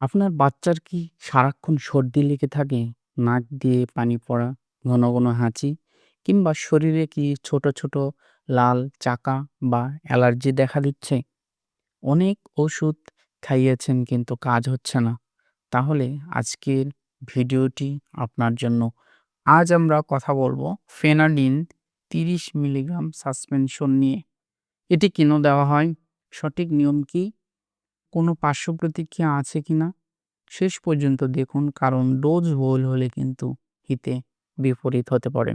আপনার বাচ্চার কি সারাক্ষণ সর্দি লেগে থাকে? নাক দিয়ে পানি পড়া, ঘন, ঘন হাঁচি কিংবা শরীরে কি ছোট, ছোট লাল চাকা বা অ্যালার্জি দেখা দিচ্ছে? অনেক ওষুধ খাইয়েছেন কিন্তু কাজ হচ্ছে না। তাহলে আজকের ভিডিওটি আপনার জন্য। আজ আমরা কথা বলব ফেনাডিন ৩০ মিলিগ্রাম সাসপেনশন নিয়ে। এটি কেন দেওয়া হয়? সঠিক নিয়ম কি? কোনো পার্শ্ব প্রতিক্রিয়া আছে কিনা? শেষ পর্যন্ত দেখুন, কারণ ডোজ ভুল হলে কিন্তু হিতে বিপরীত হতে পারে।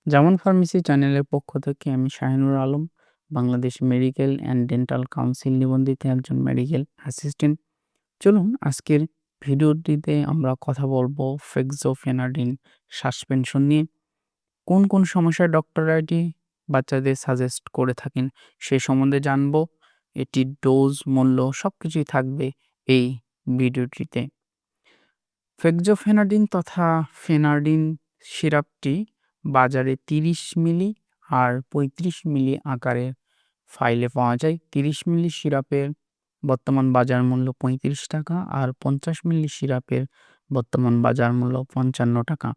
যেমন ফার্মেসি চ্যানেলের পক্ষ থেকে আমি Shahinur Alam, Bangladesh medical and dental council নিবন্ধিত একজন মেডিকেল অ্যাসিস্ট্যান্ট। চলুন আজকের ভিডিওটিতে আমরা কথা বলবো ফেক্সোফেনাডিন সাসপেনশন নিয়ে। কোন, কোন সমস্যায় ডক্টররা এটি বাচ্চাদের সাজেস্ট করে থাকেন সে সম্বন্ধে জানবো। এটির ডোজ, মূল্য সবকিছুই থাকবে এই ভিডিওটিতে। ফেক্সোফেনাডিন তথা ফেনাডিন সিরাপটি বাজারে ৩০ মিলি আর ৩৫ মিলি আকারে ফাইলে পাওয়া যায়। ৩০ মিলি সিরাপের বর্তমান বাজার মূল্য ৳৩৫ আর ৫০ মিলি সিরাপের বর্তমান বাজার মূল্য ৳৫৫।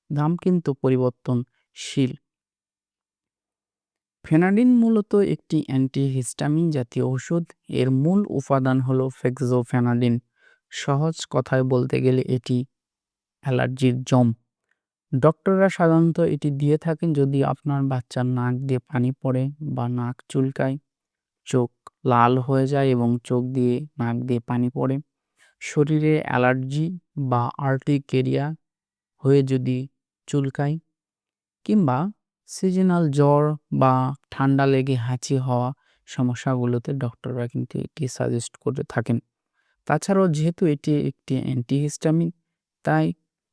দাম কিন্তু পরিবর্তনশীল। ফেনাডিন মূলত একটি অ্যান্টিহিস্টামিন জাতীয় ওষুধ। এর মূল উপাদান হলো ফেক্সোফেনাডিন। সহজ কথায় বলতে গেলে এটি অ্যালার্জির জম। ডক্টররা সাধারণত এটি দিয়ে থাকেন যদি আপনার বাচ্চার নাক দিয়ে পানি পড়ে বা নাক চুলকায়, চোখ লাল হয়ে যায় এবং চোখ দিয়ে নাক দিয়ে পানি পড়ে, শরীরে অ্যালার্জি বা আর্টিকেরিয়া হয়ে যদি চুলকায়, কিংবা সিজনাল জ্বর বা ঠান্ডা লেগে হাঁচি হওয়া সমস্যাগুলোতে ডক্টররা কিন্তু এটি সাজেস্ট করে থাকেন। তাছাড়াও যেহেতু এটি একটি অ্যান্টিহিস্টামিন, তাই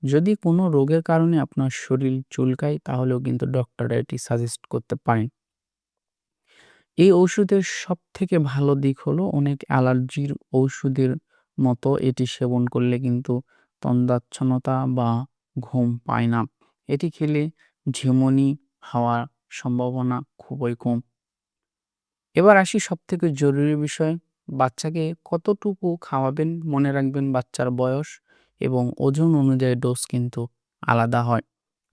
যদি কোনো রোগের কারণে আপনার শরীর চুলকায় তাহলেও কিন্তু ডক্টররা এটি সাজেস্ট করতে পারেন। এই ঔষধের সবথেকে ভালো দিক হলো অনেক অ্যালার্জির ঔষধের মতো এটি সেবন করলে কিন্তু তন্দ্রাচ্ছন্নতা বা ঘুম পায় না। এটি খেলে ঝিমুনি হওয়ার সম্ভাবনা খুবই কম। এবার আসি সবথেকে জরুরি বিষয়, বাচ্চাকে কতটুকু খাওয়াবেন। মনে রাখবেন বাচ্চার বয়স এবং ওজন অনুযায়ী ডোজ কিন্তু আলাদা হয়।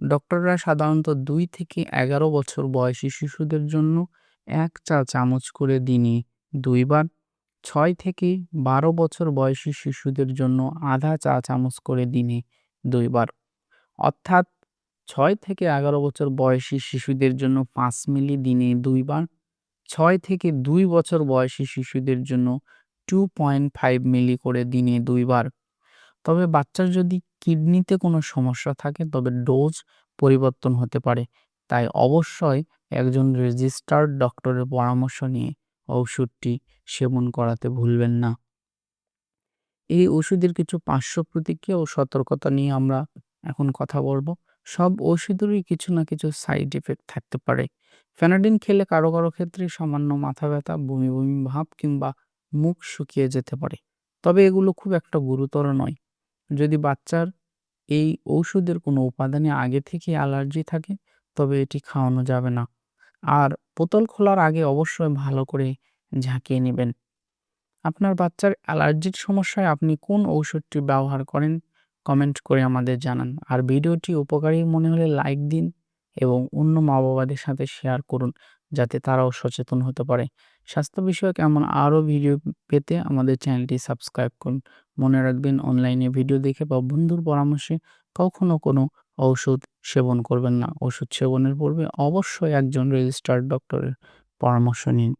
ডক্টররা সাধারণত ২ থেকে ১১ বছর বয়সী শিশুদের জন্য ১ চা চামচ করে দিনে ২ বার, ৬ থেকে ১২ বছর বয়সী শিশুদের জন্য আধা চা চামচ করে দিনে ২ বার। অর্থাৎ ৬ থেকে ১১ বছর বয়সী শিশুদের জন্য ৫ মিলি দিনে ২ বার, ৬ থেকে ২ বছর বয়সী শিশুদের জন্য 2.5 মিলি করে দিনে ২ বার। তবে বাচ্চার যদি কিডনিতে কোনো সমস্যা থাকে তবে ডোজ পরিবর্তন হতে পারে। তাই অবশ্যই একজন রেজিস্টার্ড ডক্টরের পরামর্শ নিয়ে ঔষধটি সেবন করাতে ভুলবেন না। এই ওষুধের কিছু পার্শ্ব প্রতিক্রিয়া ও সতর্কতা নিয়ে আমরা এখন কথা বলব। সব ওষুধেরই কিছু না কিছু সাইড ইফেক্ট থাকতে পারে। ফেনাডিন খেলে কারো, কারো ক্ষেত্রে সামান্য মাথা ব্যথা, বমি, বমি ভাব কিংবা মুখ শুকিয়ে যেতে পারে। তবে এগুলো খুব একটা গুরুতর নয়। যদি বাচ্চার এই ঔষধের কোনো উপাদানে আগে থেকে অ্যালার্জি থাকে তবে এটি খাওয়ানো যাবে না। আর বোতল খোলার আগে অবশ্যই ভালো করে ঝাঁকিয়ে নেবেন। আপনার বাচ্চার অ্যালার্জির সমস্যায় আপনি কোন ঔষধটি ব্যবহার করেন কমেন্ট করে আমাদের জানান। আর ভিডিওটি উপকারী মনে হলে লাইক দিন এবং অন্য মা-বাবাদের সাথে শেয়ার করুন যাতে তারাও সচেতন হতে পারে। স্বাস্থ্য বিষয়ক এমন আরও ভিডিও পেতে আমাদের চ্যানেলটি সাবস্ক্রাইব করুন। মনে রাখবেন, অনলাইনে ভিডিও দেখে বা বন্ধুর পরামর্শে কখনো কোনো ঔষধ সেবন করবেন না। ওষুধ সেবনের পূর্বে অবশ্যই একজন রেজিস্টার্ড ডক্টরের পরামর্শ নিন।